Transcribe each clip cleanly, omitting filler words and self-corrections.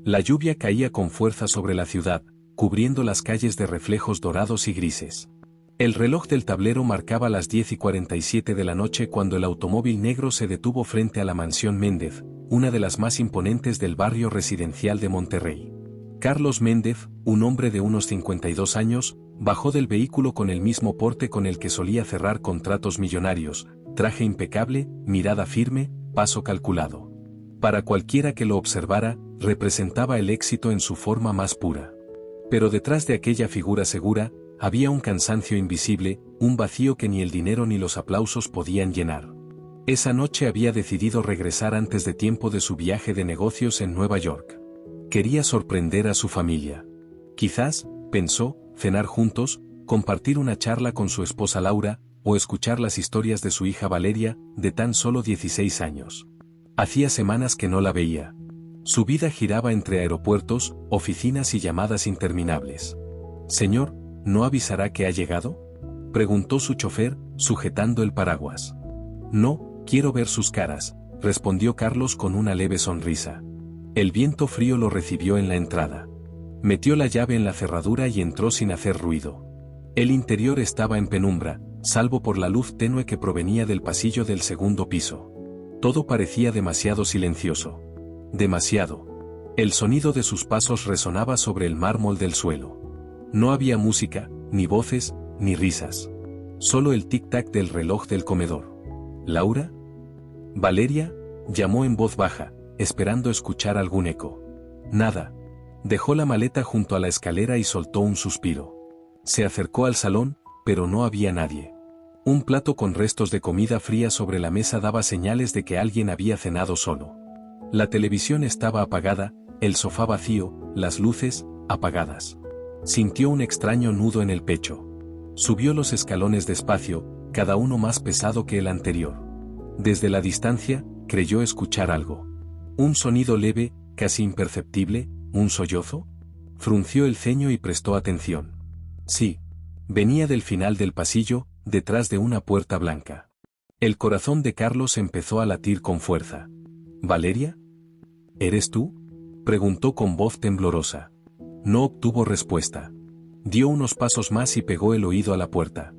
La lluvia caía con fuerza sobre la ciudad, cubriendo las calles de reflejos dorados y grises. El reloj del tablero marcaba las 10:47 de la noche cuando el automóvil negro se detuvo frente a la mansión Méndez, una de las más imponentes del barrio residencial de Monterrey. Carlos Méndez, un hombre de unos 52 años, bajó del vehículo con el mismo porte con el que solía cerrar contratos millonarios, traje impecable, mirada firme, paso calculado. Para cualquiera que lo observara, representaba el éxito en su forma más pura. Pero detrás de aquella figura segura, había un cansancio invisible, un vacío que ni el dinero ni los aplausos podían llenar. Esa noche había decidido regresar antes de tiempo de su viaje de negocios en Nueva York. Quería sorprender a su familia. Quizás, pensó, cenar juntos, compartir una charla con su esposa Laura, o escuchar las historias de su hija Valeria, de tan solo 16 años. Hacía semanas que no la veía. Su vida giraba entre aeropuertos, oficinas y llamadas interminables. «Señor, ¿no avisará que ha llegado?», preguntó su chofer, sujetando el paraguas. «No, quiero ver sus caras», respondió Carlos con una leve sonrisa. El viento frío lo recibió en la entrada. Metió la llave en la cerradura y entró sin hacer ruido. El interior estaba en penumbra, salvo por la luz tenue que provenía del pasillo del segundo piso. Todo parecía demasiado silencioso. Demasiado. El sonido de sus pasos resonaba sobre el mármol del suelo. No había música, ni voces, ni risas. Solo el tic-tac del reloj del comedor. «¿Laura?». «¿Valeria?», llamó en voz baja, esperando escuchar algún eco. Nada. Dejó la maleta junto a la escalera y soltó un suspiro. Se acercó al salón, pero no había nadie. Un plato con restos de comida fría sobre la mesa daba señales de que alguien había cenado solo. La televisión estaba apagada, el sofá vacío, las luces, apagadas. Sintió un extraño nudo en el pecho. Subió los escalones despacio, cada uno más pesado que el anterior. Desde la distancia, creyó escuchar algo. Un sonido leve, casi imperceptible, un sollozo. Frunció el ceño y prestó atención. Sí. Venía del final del pasillo, detrás de una puerta blanca. El corazón de Carlos empezó a latir con fuerza. «¿Valeria? ¿Eres tú?», preguntó con voz temblorosa. No obtuvo respuesta. Dio unos pasos más y pegó el oído a la puerta.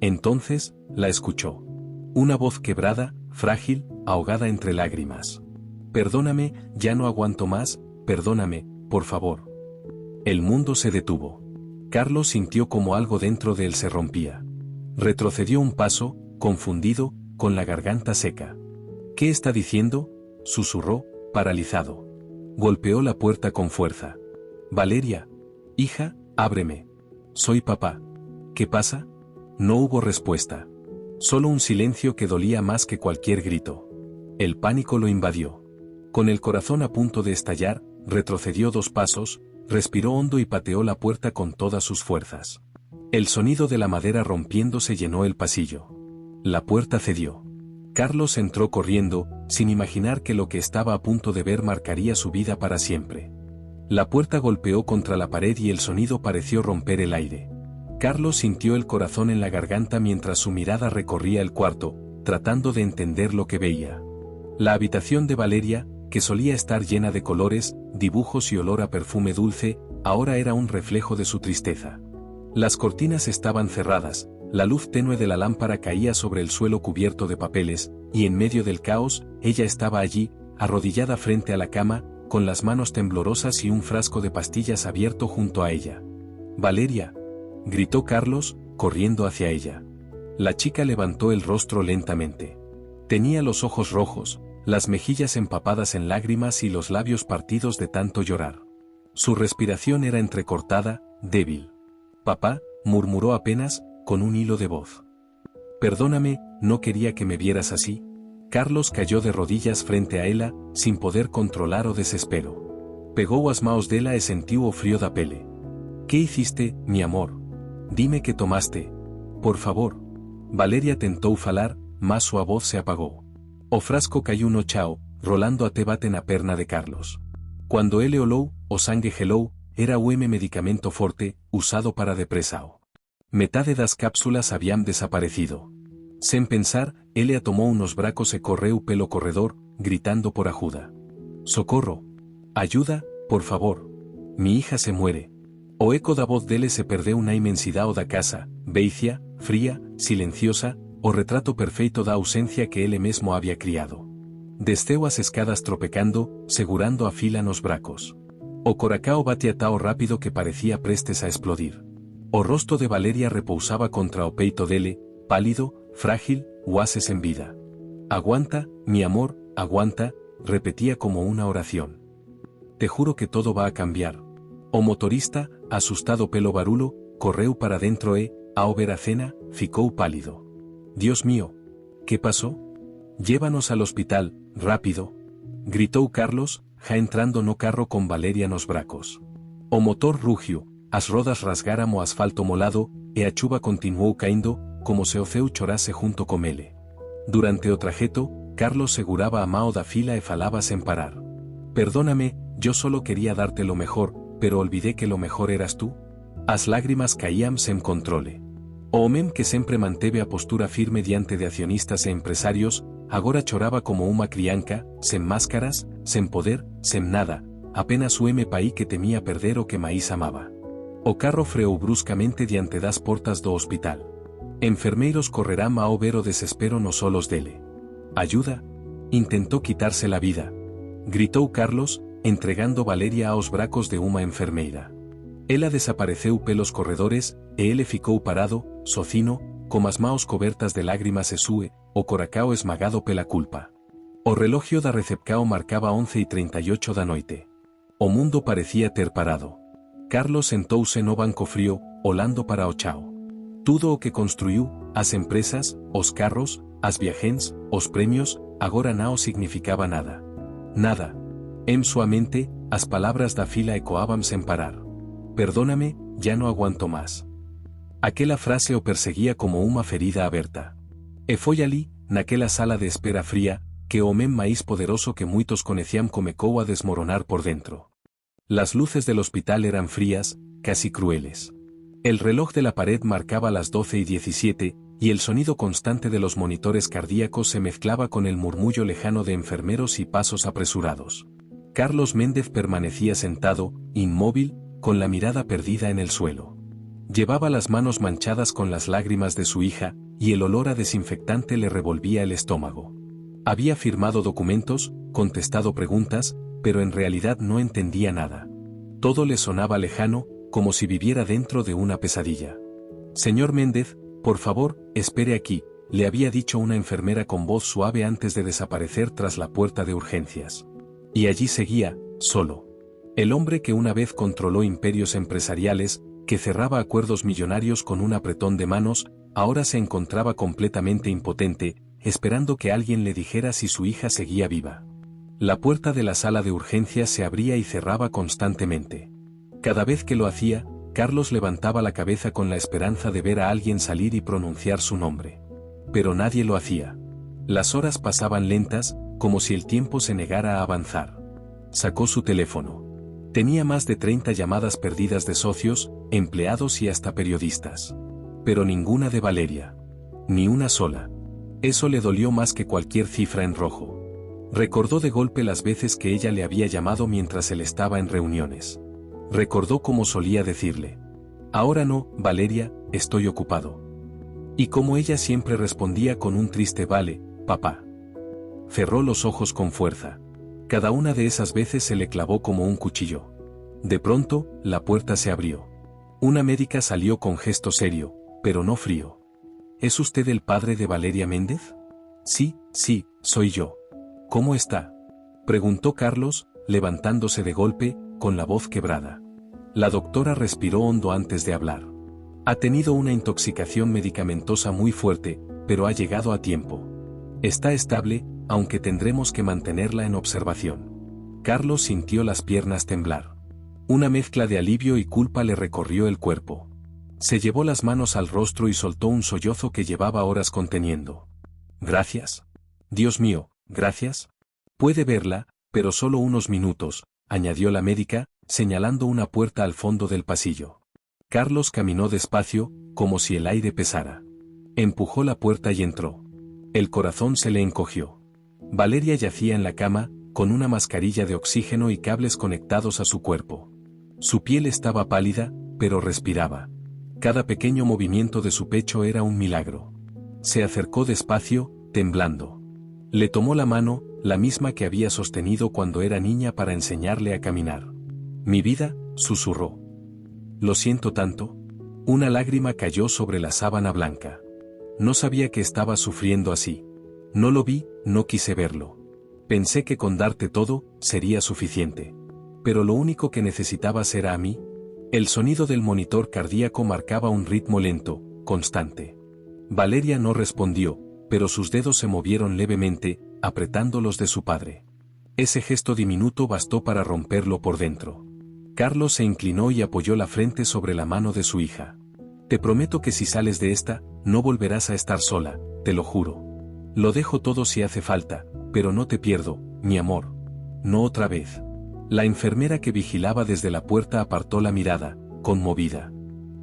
Entonces, la escuchó. Una voz quebrada, frágil, ahogada entre lágrimas. «Perdóname, ya no aguanto más, perdóname, por favor». El mundo se detuvo. Carlos sintió como algo dentro de él se rompía. Retrocedió un paso, confundido, con la garganta seca. «¿Qué está diciendo?», susurró, paralizado. Golpeó la puerta con fuerza. «Valeria. Hija, ábreme. Soy papá». «¿Qué pasa?». No hubo respuesta. Solo un silencio que dolía más que cualquier grito. El pánico lo invadió. Con el corazón a punto de estallar, retrocedió 2 pasos, respiró hondo y pateó la puerta con todas sus fuerzas. El sonido de la madera rompiéndose llenó el pasillo. La puerta cedió. Carlos entró corriendo, sin imaginar que lo que estaba a punto de ver marcaría su vida para siempre. La puerta golpeó contra la pared y el sonido pareció romper el aire. Carlos sintió el corazón en la garganta mientras su mirada recorría el cuarto, tratando de entender lo que veía. La habitación de Valeria, que solía estar llena de colores, dibujos y olor a perfume dulce, ahora era un reflejo de su tristeza. Las cortinas estaban cerradas, la luz tenue de la lámpara caía sobre el suelo cubierto de papeles, y en medio del caos, ella estaba allí, arrodillada frente a la cama, con las manos temblorosas y un frasco de pastillas abierto junto a ella. «Valeria», gritó Carlos, corriendo hacia ella. La chica levantó el rostro lentamente. Tenía los ojos rojos, las mejillas empapadas en lágrimas y los labios partidos de tanto llorar. Su respiración era entrecortada, débil. «Papá», murmuró apenas, con un hilo de voz. «Perdóname, no quería que me vieras así». Carlos cayó de rodillas frente a ella, sin poder controlar o desespero. «Pegou as maos dela e sentiu o frío da pele». «¿Qué hiciste, mi amor? Dime qué tomaste. Por favor». Valeria tentou falar, mas sua voz se apagou. O frasco cayó no chao, rolando até bate na perna de Carlos. Cuando ele olou, o sangue gelou, era o medicamento forte, usado para depresao. Metade das cápsulas habían desaparecido. Sen pensar, ele tomó unos bracos e correu pelo corredor, gritando por ajuda. «Socorro! Ayuda, por favor. Mi hija se muere. O eco da voz dele se perdeu na imensidao da casa, veicia, fría, silenciosa, o retrato perfeito da ausencia que ele mesmo había criado. Desceu as escadas tropecando, segurando a fila nos bracos. O coracao batea tao rápido que parecía prestes a explodir. O rosto de Valeria repousaba contra o peito dele, pálido, frágil, oases en vida. Aguanta, mi amor, aguanta, repetía como una oración. Te juro que todo va a cambiar. O motorista, asustado pelo barulo, correu para dentro e, ao ver a cena, ficou pálido. Dios mío, ¿qué pasó? Llévanos al hospital, rápido. Gritou Carlos, já entrando no carro con Valeria nos bracos. O motor rugiu, as rodas rasgaram o asfalto molado, e a chuva continuou caindo, como se o ceu chorase junto con ele. Durante o trajeto, Carlos seguraba a mao da fila e falaba sen parar. Perdóname, yo solo quería darte lo mejor, pero olvidé que lo mejor eras tú. As lágrimas caían sen controle. O homem que sempre manteve a postura firme diante de accionistas e empresarios, agora choraba como unha crianca, sen máscaras, sen poder, sen nada, apenas o paí que temía perder o que máis amaba. O carro freou bruscamente diante das portas do hospital. Enfermeiros correrán ao ver o desespero nos olos dele. Ayuda. Intentó quitarse la vida. Gritou Carlos, entregando Valeria aos bracos de unha enfermeira. Ela desapareceu pelos corredores, e ele ficou parado, socino, como as maos cobertas de lágrimas e sue, o coracao esmagado pela culpa. O relojio da recepcao marcaba 11:38 da noite. O mundo parecía ter parado. Carlos sentouse no banco frío, olando para o chao. Tudo o que construiu, as empresas, os carros, as viaxens, os premios, agora nao significaba nada. Nada. En súa mente, as palabras da fila ecoaban sen parar. Perdóname, ya no aguanto más. Aquela frase o perseguía como unha ferida aberta. E foi ali, naquela sala de espera fría, que o homem máis poderoso que muitos conecían comecou a desmoronar por dentro. Las luces del hospital eran frías, casi crueles. El reloj de la pared marcaba las 12:17, y el sonido constante de los monitores cardíacos se mezclaba con el murmullo lejano de enfermeros y pasos apresurados. Carlos Méndez permanecía sentado, inmóvil, con la mirada perdida en el suelo. Llevaba las manos manchadas con las lágrimas de su hija, y el olor a desinfectante le revolvía el estómago. Había firmado documentos, contestado preguntas, pero en realidad no entendía nada. Todo le sonaba lejano, como si viviera dentro de una pesadilla. Señor Méndez, por favor, espere aquí, le había dicho una enfermera con voz suave antes de desaparecer tras la puerta de urgencias. Y allí seguía, solo. El hombre que una vez controló imperios empresariales, que cerraba acuerdos millonarios con un apretón de manos, ahora se encontraba completamente impotente, esperando que alguien le dijera si su hija seguía viva. La puerta de la sala de urgencias se abría y cerraba constantemente. Cada vez que lo hacía, Carlos levantaba la cabeza con la esperanza de ver a alguien salir y pronunciar su nombre. Pero nadie lo hacía. Las horas pasaban lentas, como si el tiempo se negara a avanzar. Sacó su teléfono. Tenía más de 30 llamadas perdidas de socios, empleados y hasta periodistas. Pero ninguna de Valeria. Ni una sola. Eso le dolió más que cualquier cifra en rojo. Recordó de golpe las veces que ella le había llamado mientras él estaba en reuniones. Recordó cómo solía decirle: ahora no, Valeria, estoy ocupado. Y cómo ella siempre respondía con un triste vale, papá. Cerró los ojos con fuerza. Cada una de esas veces se le clavó como un cuchillo. De pronto, la puerta se abrió. Una médica salió con gesto serio, pero no frío. ¿Es usted el padre de Valeria Méndez? Sí, soy yo. ¿Cómo está? Preguntó Carlos, levantándose de golpe, con la voz quebrada. La doctora respiró hondo antes de hablar. Ha tenido una intoxicación medicamentosa muy fuerte, pero ha llegado a tiempo. Está estable, aunque tendremos que mantenerla en observación. Carlos sintió las piernas temblar. Una mezcla de alivio y culpa le recorrió el cuerpo. Se llevó las manos al rostro y soltó un sollozo que llevaba horas conteniendo. Gracias. Dios mío, gracias. Puede verla, pero solo unos minutos, añadió la médica, señalando una puerta al fondo del pasillo. Carlos caminó despacio, como si el aire pesara. Empujó la puerta y entró. El corazón se le encogió. Valeria yacía en la cama, con una mascarilla de oxígeno y cables conectados a su cuerpo. Su piel estaba pálida, pero respiraba. Cada pequeño movimiento de su pecho era un milagro. Se acercó despacio, temblando. Le tomó la mano, la misma que había sostenido cuando era niña para enseñarle a caminar. «Mi vida», susurró. «Lo siento tanto». Una lágrima cayó sobre la sábana blanca. No sabía que estaba sufriendo así. No lo vi, no quise verlo. Pensé que con darte todo, sería suficiente. Pero lo único que necesitabas era a mí. El sonido del monitor cardíaco marcaba un ritmo lento, constante. Valeria no respondió, pero sus dedos se movieron levemente, apretando los de su padre. Ese gesto diminuto bastó para romperlo por dentro. Carlos se inclinó y apoyó la frente sobre la mano de su hija. «Te prometo que si sales de esta, no volverás a estar sola, te lo juro. Lo dejo todo si hace falta, pero no te pierdo, mi amor. No otra vez». La enfermera que vigilaba desde la puerta apartó la mirada, conmovida.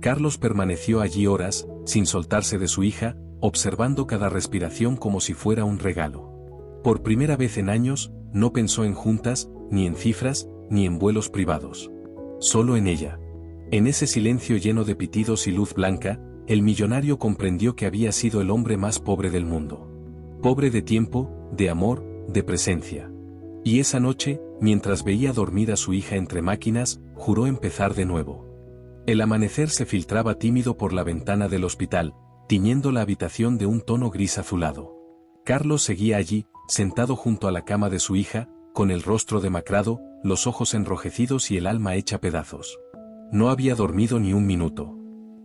Carlos permaneció allí horas, sin soltarse de su hija, observando cada respiración como si fuera un regalo. Por primera vez en años, no pensó en juntas, ni en cifras, ni en vuelos privados. Solo en ella. En ese silencio lleno de pitidos y luz blanca, el millonario comprendió que había sido el hombre más pobre del mundo. Pobre de tiempo, de amor, de presencia. Y esa noche, mientras veía dormir a su hija entre máquinas, juró empezar de nuevo. El amanecer se filtraba tímido por la ventana del hospital, tiñendo la habitación de un tono gris azulado. Carlos seguía allí, sentado junto a la cama de su hija, con el rostro demacrado, los ojos enrojecidos y el alma hecha pedazos. No había dormido ni un minuto.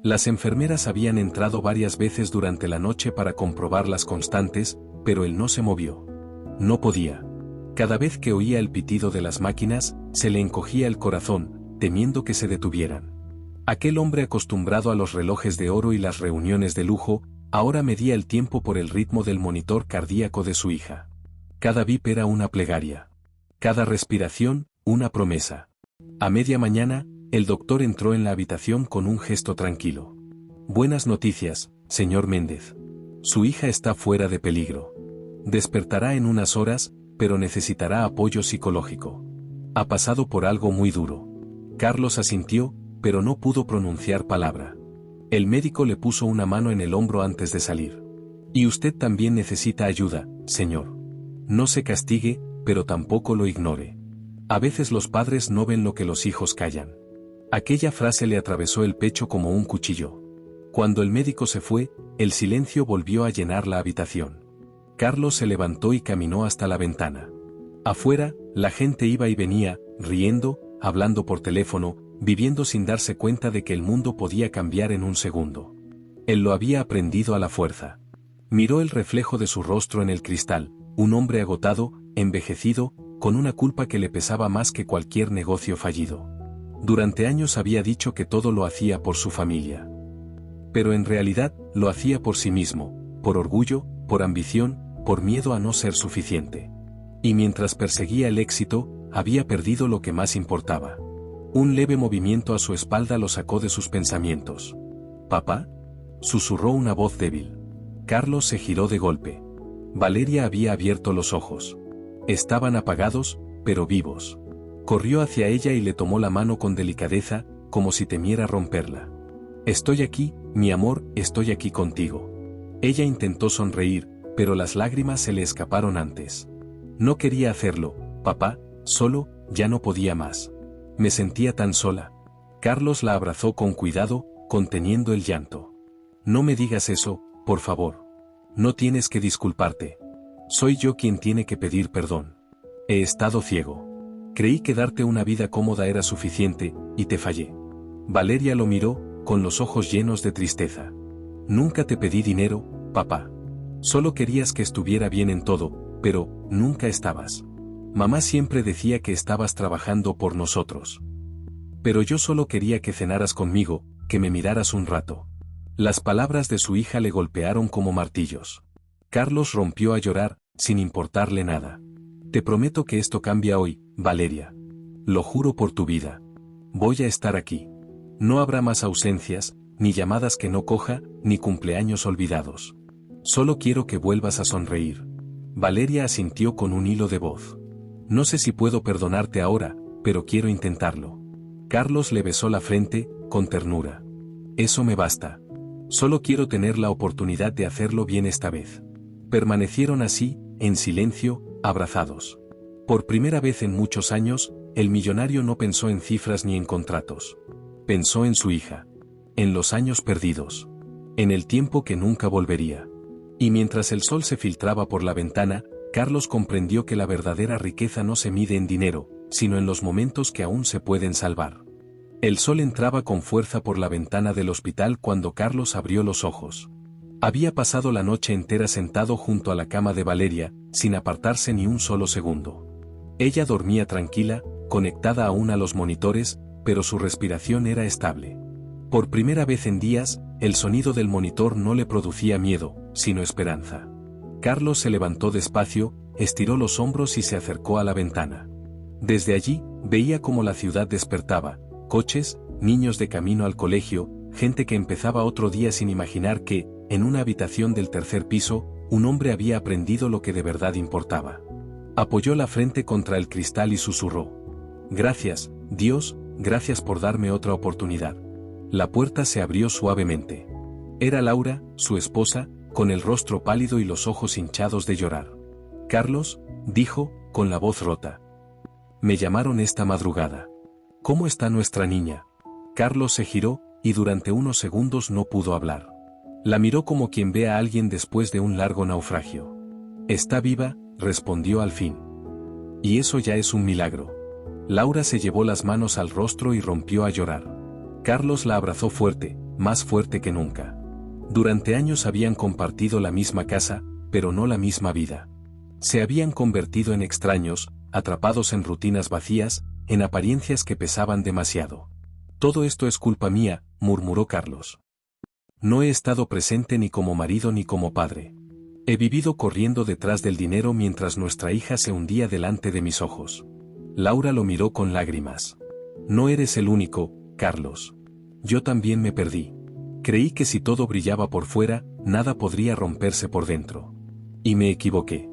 Las enfermeras habían entrado varias veces durante la noche para comprobar las constantes, pero él no se movió. No podía. Cada vez que oía el pitido de las máquinas, se le encogía el corazón, temiendo que se detuvieran. Aquel hombre acostumbrado a los relojes de oro y las reuniones de lujo, ahora medía el tiempo por el ritmo del monitor cardíaco de su hija. Cada bip era una plegaria. Cada respiración, una promesa. A media mañana, el doctor entró en la habitación con un gesto tranquilo. «Buenas noticias, señor Méndez. Su hija está fuera de peligro. Despertará en unas horas, pero necesitará apoyo psicológico. Ha pasado por algo muy duro». Carlos asintió, pero no pudo pronunciar palabra. El médico le puso una mano en el hombro antes de salir. «Y usted también necesita ayuda, señor. No se castigue, pero tampoco lo ignore. A veces los padres no ven lo que los hijos callan». Aquella frase le atravesó el pecho como un cuchillo. Cuando el médico se fue, el silencio volvió a llenar la habitación. Carlos se levantó y caminó hasta la ventana. Afuera, la gente iba y venía, riendo, hablando por teléfono, viviendo sin darse cuenta de que el mundo podía cambiar en un segundo. Él lo había aprendido a la fuerza. Miró el reflejo de su rostro en el cristal, un hombre agotado, envejecido, con una culpa que le pesaba más que cualquier negocio fallido. Durante años había dicho que todo lo hacía por su familia. Pero en realidad, lo hacía por sí mismo, por orgullo, por ambición, por miedo a no ser suficiente. Y mientras perseguía el éxito, había perdido lo que más importaba. Un leve movimiento a su espalda lo sacó de sus pensamientos. «¿Papá?», susurró una voz débil. Carlos se giró de golpe. Valeria había abierto los ojos. Estaban apagados, pero vivos. Corrió hacia ella y le tomó la mano con delicadeza, como si temiera romperla. «Estoy aquí, mi amor, estoy aquí contigo». Ella intentó sonreír, pero las lágrimas se le escaparon antes. «No quería hacerlo, papá, solo, ya no podía más. Me sentía tan sola». Carlos la abrazó con cuidado, conteniendo el llanto. «No me digas eso, por favor. No tienes que disculparte. Soy yo quien tiene que pedir perdón. He estado ciego. Creí que darte una vida cómoda era suficiente, y te fallé». Valeria lo miró, con los ojos llenos de tristeza. «Nunca te pedí dinero, papá. Solo querías que estuviera bien en todo, pero nunca estabas. Mamá siempre decía que estabas trabajando por nosotros. Pero yo solo quería que cenaras conmigo, que me miraras un rato». Las palabras de su hija le golpearon como martillos. Carlos rompió a llorar, sin importarle nada. «Te prometo que esto cambia hoy, Valeria. Lo juro por tu vida. Voy a estar aquí. No habrá más ausencias, ni llamadas que no coja, ni cumpleaños olvidados. Solo quiero que vuelvas a sonreír». Valeria asintió con un hilo de voz. No sé si puedo perdonarte ahora, pero quiero intentarlo. Carlos le besó la frente, con ternura. Eso me basta. Solo quiero tener la oportunidad de hacerlo bien esta vez. Permanecieron así, en silencio, abrazados. Por primera vez en muchos años, el millonario no pensó en cifras ni en contratos. Pensó en su hija. En los años perdidos. En el tiempo que nunca volvería. Y mientras el sol se filtraba por la ventana, Carlos comprendió que la verdadera riqueza no se mide en dinero, sino en los momentos que aún se pueden salvar. El sol entraba con fuerza por la ventana del hospital cuando Carlos abrió los ojos. Había pasado la noche entera sentado junto a la cama de Valeria, sin apartarse ni un solo segundo. Ella dormía tranquila, conectada aún a los monitores, pero su respiración era estable. Por primera vez en días, el sonido del monitor no le producía miedo, sino esperanza. Carlos se levantó despacio, estiró los hombros y se acercó a la ventana. Desde allí, veía cómo la ciudad despertaba, coches, niños de camino al colegio, gente que empezaba otro día sin imaginar que, en una habitación del tercer piso, un hombre había aprendido lo que de verdad importaba. Apoyó la frente contra el cristal y susurró. Gracias, Dios, gracias por darme otra oportunidad. La puerta se abrió suavemente. Era Laura, su esposa, con el rostro pálido y los ojos hinchados de llorar. Carlos, dijo, con la voz rota. Me llamaron esta madrugada. ¿Cómo está nuestra niña? Carlos se giró, y durante unos segundos no pudo hablar. La miró como quien ve a alguien después de un largo naufragio. Está viva, respondió al fin. Y eso ya es un milagro. Laura se llevó las manos al rostro y rompió a llorar. Carlos la abrazó fuerte, más fuerte que nunca. Durante años habían compartido la misma casa, pero no la misma vida. Se habían convertido en extraños, atrapados en rutinas vacías, en apariencias que pesaban demasiado. Todo esto es culpa mía, murmuró Carlos. No he estado presente ni como marido ni como padre. He vivido corriendo detrás del dinero mientras nuestra hija se hundía delante de mis ojos. Laura lo miró con lágrimas. No eres el único, Carlos. Yo también me perdí. Creí que si todo brillaba por fuera, nada podría romperse por dentro. Y me equivoqué.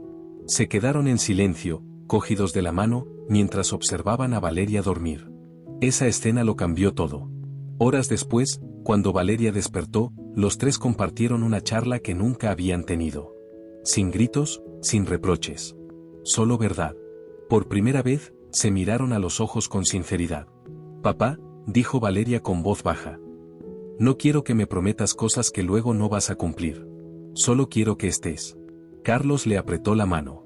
Se quedaron en silencio, cogidos de la mano, mientras observaban a Valeria dormir. Esa escena lo cambió todo. Horas después, cuando Valeria despertó, los tres compartieron una charla que nunca habían tenido. Sin gritos, sin reproches. Solo verdad. Por primera vez, se miraron a los ojos con sinceridad. Papá, dijo Valeria con voz baja. No quiero que me prometas cosas que luego no vas a cumplir. Solo quiero que estés. Carlos le apretó la mano.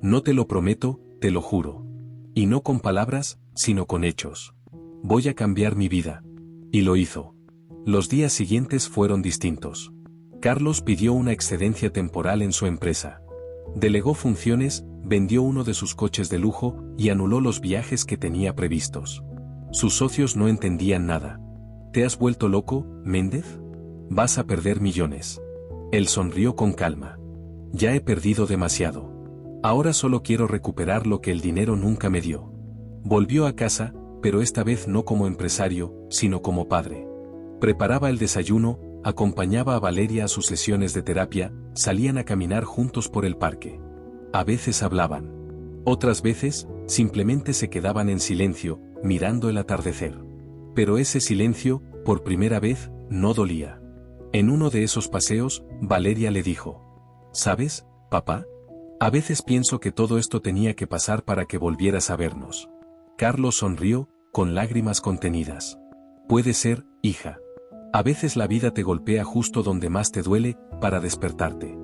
No te lo prometo, te lo juro. Y no con palabras, sino con hechos. Voy a cambiar mi vida. Y lo hizo. Los días siguientes fueron distintos. Carlos pidió una excedencia temporal en su empresa. Delegó funciones, vendió uno de sus coches de lujo y anuló los viajes que tenía previstos. Sus socios no entendían nada. ¿Te has vuelto loco, Méndez? Vas a perder millones. Él sonrió con calma. Ya he perdido demasiado. Ahora solo quiero recuperar lo que el dinero nunca me dio. Volvió a casa, pero esta vez no como empresario, sino como padre. Preparaba el desayuno, acompañaba a Valeria a sus sesiones de terapia, salían a caminar juntos por el parque. A veces hablaban. Otras veces, simplemente se quedaban en silencio, mirando el atardecer. Pero ese silencio, por primera vez, no dolía. En uno de esos paseos, Valeria le dijo: ¿Sabes, papá? A veces pienso que todo esto tenía que pasar para que volvieras a vernos. Carlos sonrió, con lágrimas contenidas. Puede ser, hija. A veces la vida te golpea justo donde más te duele, para despertarte.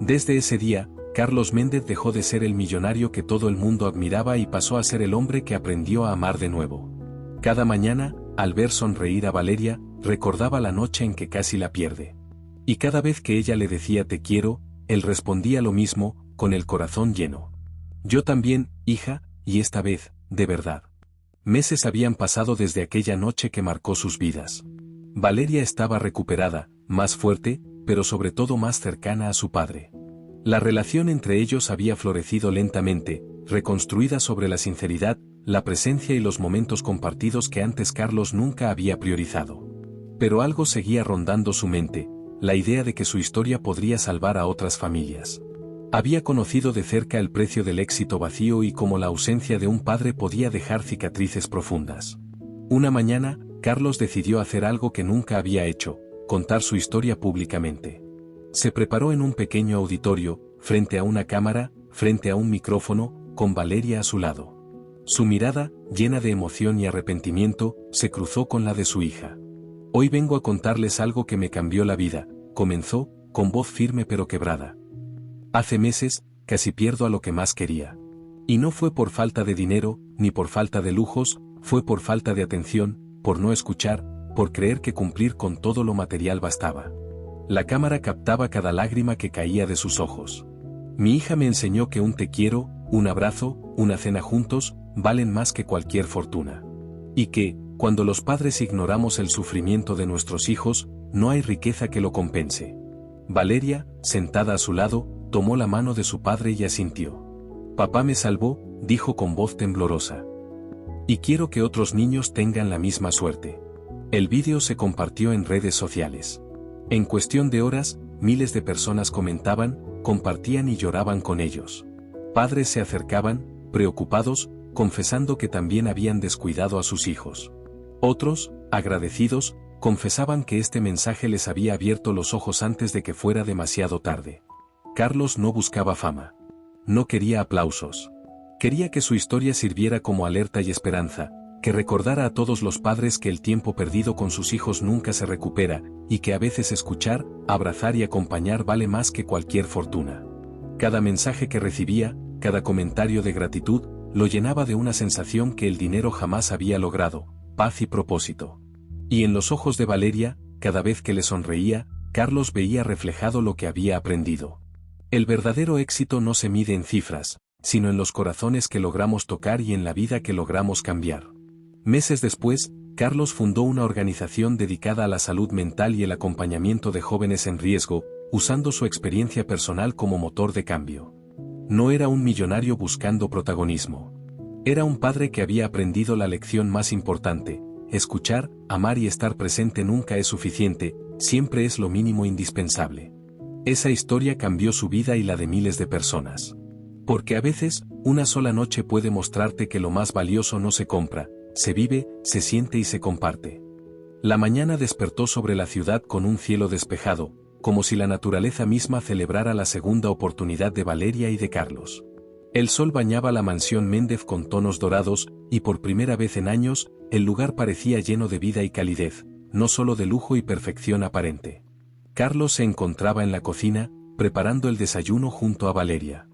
Desde ese día, Carlos Méndez dejó de ser el millonario que todo el mundo admiraba y pasó a ser el hombre que aprendió a amar de nuevo. Cada mañana, al ver sonreír a Valeria, recordaba la noche en que casi la pierde. Y cada vez que ella le decía te quiero, él respondía lo mismo, con el corazón lleno. Yo también, hija, y esta vez, de verdad. Meses habían pasado desde aquella noche que marcó sus vidas. Valeria estaba recuperada, más fuerte, pero sobre todo más cercana a su padre. La relación entre ellos había florecido lentamente, reconstruida sobre la sinceridad, la presencia y los momentos compartidos que antes Carlos nunca había priorizado. Pero algo seguía rondando su mente, la idea de que su historia podría salvar a otras familias. Había conocido de cerca el precio del éxito vacío y cómo la ausencia de un padre podía dejar cicatrices profundas. Una mañana, Carlos decidió hacer algo que nunca había hecho: contar su historia públicamente. Se preparó en un pequeño auditorio, frente a una cámara, frente a un micrófono, con Valeria a su lado. Su mirada, llena de emoción y arrepentimiento, se cruzó con la de su hija. «Hoy vengo a contarles algo que me cambió la vida», comenzó, con voz firme pero quebrada. «Hace meses, casi pierdo a lo que más quería. Y no fue por falta de dinero, ni por falta de lujos, fue por falta de atención, por no escuchar, por creer que cumplir con todo lo material bastaba». La cámara captaba cada lágrima que caía de sus ojos. «Mi hija me enseñó que un te quiero, un abrazo, una cena juntos, valen más que cualquier fortuna. Y que, cuando los padres ignoramos el sufrimiento de nuestros hijos, no hay riqueza que lo compense». Valeria, sentada a su lado, tomó la mano de su padre y asintió. «Papá me salvó», dijo con voz temblorosa. «Y quiero que otros niños tengan la misma suerte». El vídeo se compartió en redes sociales. En cuestión de horas, miles de personas comentaban, compartían y lloraban con ellos. Padres se acercaban, preocupados, confesando que también habían descuidado a sus hijos. Otros, agradecidos, confesaban que este mensaje les había abierto los ojos antes de que fuera demasiado tarde. Carlos no buscaba fama. No quería aplausos. Quería que su historia sirviera como alerta y esperanza, que recordara a todos los padres que el tiempo perdido con sus hijos nunca se recupera, y que a veces escuchar, abrazar y acompañar vale más que cualquier fortuna. Cada mensaje que recibía, cada comentario de gratitud, lo llenaba de una sensación que el dinero jamás había logrado: paz y propósito. Y en los ojos de Valeria, cada vez que le sonreía, Carlos veía reflejado lo que había aprendido. El verdadero éxito no se mide en cifras, sino en los corazones que logramos tocar y en la vida que logramos cambiar. Meses después, Carlos fundó una organización dedicada a la salud mental y el acompañamiento de jóvenes en riesgo, usando su experiencia personal como motor de cambio. No era un millonario buscando protagonismo. Era un padre que había aprendido la lección más importante: escuchar, amar y estar presente nunca es suficiente, siempre es lo mínimo indispensable. Esa historia cambió su vida y la de miles de personas. Porque a veces, una sola noche puede mostrarte que lo más valioso no se compra, se vive, se siente y se comparte. La mañana despertó sobre la ciudad con un cielo despejado, como si la naturaleza misma celebrara la segunda oportunidad de Valeria y de Carlos. El sol bañaba la mansión Méndez con tonos dorados, y por primera vez en años, el lugar parecía lleno de vida y calidez, no solo de lujo y perfección aparente. Carlos se encontraba en la cocina, preparando el desayuno junto a Valeria.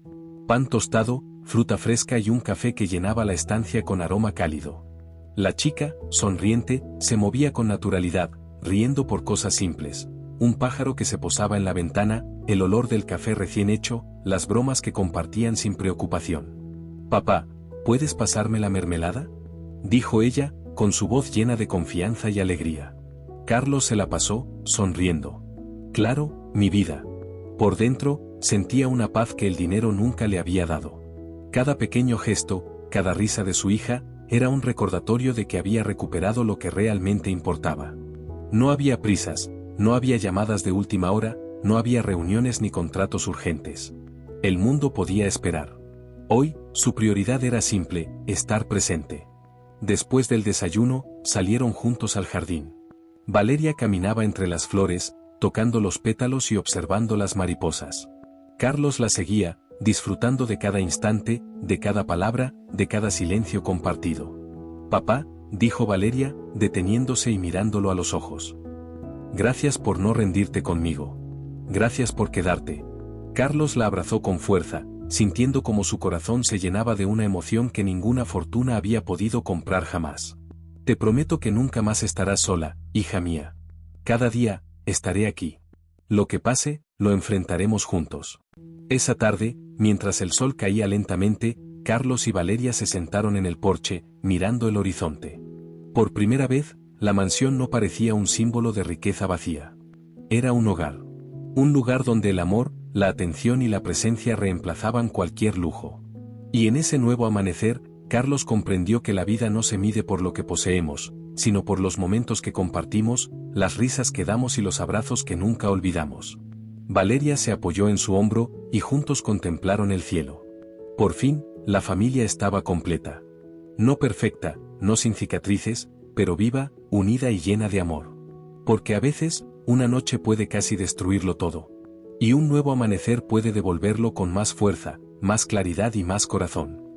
Pan tostado, fruta fresca y un café que llenaba la estancia con aroma cálido. La chica, sonriente, se movía con naturalidad, riendo por cosas simples: un pájaro que se posaba en la ventana, el olor del café recién hecho, las bromas que compartían sin preocupación. «Papá, ¿puedes pasarme la mermelada?», dijo ella, con su voz llena de confianza y alegría. Carlos se la pasó, sonriendo. «Claro, mi vida». Por dentro, sentía una paz que el dinero nunca le había dado. Cada pequeño gesto, cada risa de su hija, era un recordatorio de que había recuperado lo que realmente importaba. No había prisas, no había llamadas de última hora, no había reuniones ni contratos urgentes. El mundo podía esperar. Hoy, su prioridad era simple: estar presente. Después del desayuno, salieron juntos al jardín. Valeria caminaba entre las flores, tocando los pétalos y observando las mariposas. Carlos la seguía, disfrutando de cada instante, de cada palabra, de cada silencio compartido. «Papá», dijo Valeria, deteniéndose y mirándolo a los ojos. «Gracias por no rendirte conmigo. Gracias por quedarte». Carlos la abrazó con fuerza, sintiendo como su corazón se llenaba de una emoción que ninguna fortuna había podido comprar jamás. «Te prometo que nunca más estarás sola, hija mía. Cada día, estaré aquí. Lo que pase, lo enfrentaremos juntos». Esa tarde, mientras el sol caía lentamente, Carlos y Valeria se sentaron en el porche, mirando el horizonte. Por primera vez, la mansión no parecía un símbolo de riqueza vacía. Era un hogar. Un lugar donde el amor, la atención y la presencia reemplazaban cualquier lujo. Y en ese nuevo amanecer, Carlos comprendió que la vida no se mide por lo que poseemos, sino por los momentos que compartimos, las risas que damos y los abrazos que nunca olvidamos. Valeria se apoyó en su hombro, y juntos contemplaron el cielo. Por fin, la familia estaba completa. No perfecta, no sin cicatrices, pero viva, unida y llena de amor. Porque a veces, una noche puede casi destruirlo todo. Y un nuevo amanecer puede devolverlo con más fuerza, más claridad y más corazón.